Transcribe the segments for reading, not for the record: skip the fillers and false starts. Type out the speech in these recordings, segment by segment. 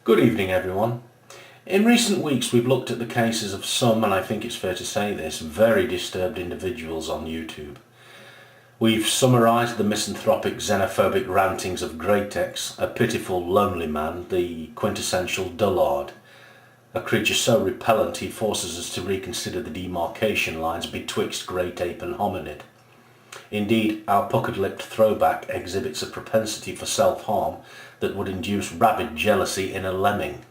Good evening everyone. In recent weeks we've looked at the cases of some, and I think it's fair to say this, very disturbed individuals on YouTube. We've summarised the misanthropic, xenophobic rantings of Gratex, a pitiful, lonely man, the quintessential dullard, a creature so repellent he forces us to reconsider the demarcation lines betwixt great ape and hominid. Indeed, our puckered-lipped throwback exhibits a propensity for self-harm that would induce rabid jealousy in a lemming,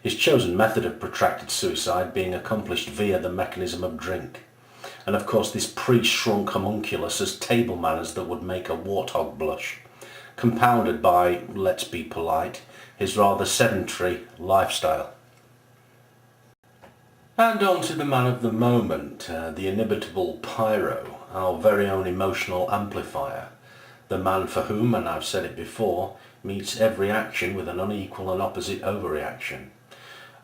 his chosen method of protracted suicide being accomplished via the mechanism of drink. And of course this pre-shrunk homunculus has table manners that would make a warthog blush, compounded by, let's be polite, his rather sedentary lifestyle. And on to the man of the moment, the inimitable Pyrrho, our very own emotional amplifier, the man for whom, and I've said it before, meets every action with an unequal and opposite overreaction.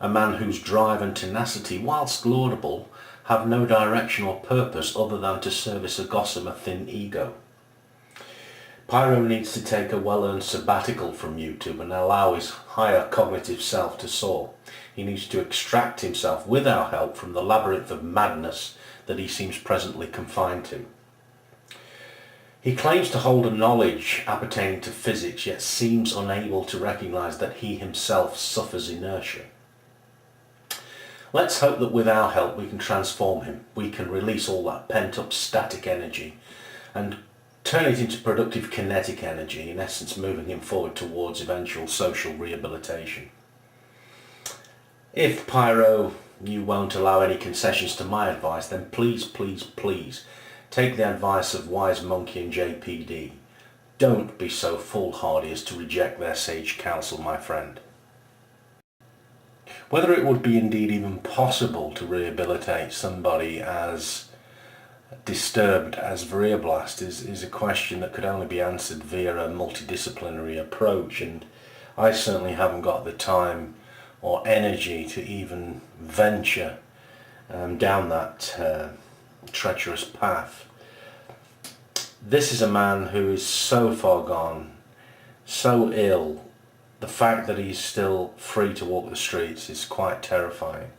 A man whose drive and tenacity, whilst laudable, have no direction or purpose other than to service a gossamer thin ego. Pyrrho needs to take a well-earned sabbatical from YouTube and allow his higher cognitive self to soar. He needs to extract himself with our help from the labyrinth of madness that he seems presently confined to. He claims to hold a knowledge appertaining to physics, yet seems unable to recognise that he himself suffers inertia. Let's hope that with our help we can transform him, we can release all that pent-up static energy and turn it into productive kinetic energy, in essence moving him forward towards eventual social rehabilitation. If Pyrrho, you won't allow any concessions to my advice, then please, please, please take the advice of Wise Monkey and JPD. Don't be so foolhardy as to reject their sage counsel, my friend. Whether it would be indeed even possible to rehabilitate somebody as disturbed as Variablast is a question that could only be answered via a multidisciplinary approach, and I certainly haven't got the time or energy to even venture down that treacherous path. This is a man who is so far gone, so ill. The fact that he's still free to walk the streets is quite terrifying.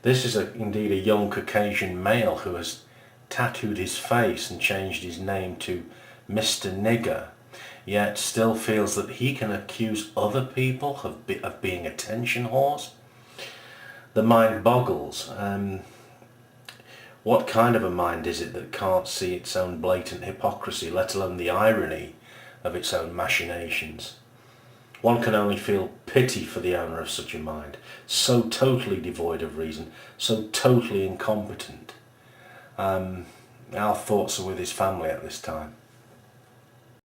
This is indeed a young Caucasian male who has tattooed his face and changed his name to Mr. Nigger, yet still feels that he can accuse other people of being attention whores. The mind boggles. What kind of a mind is it that can't see its own blatant hypocrisy, let alone the irony of its own machinations? One can only feel pity for the owner of such a mind, so totally devoid of reason, so totally incompetent. Our thoughts are with his family at this time.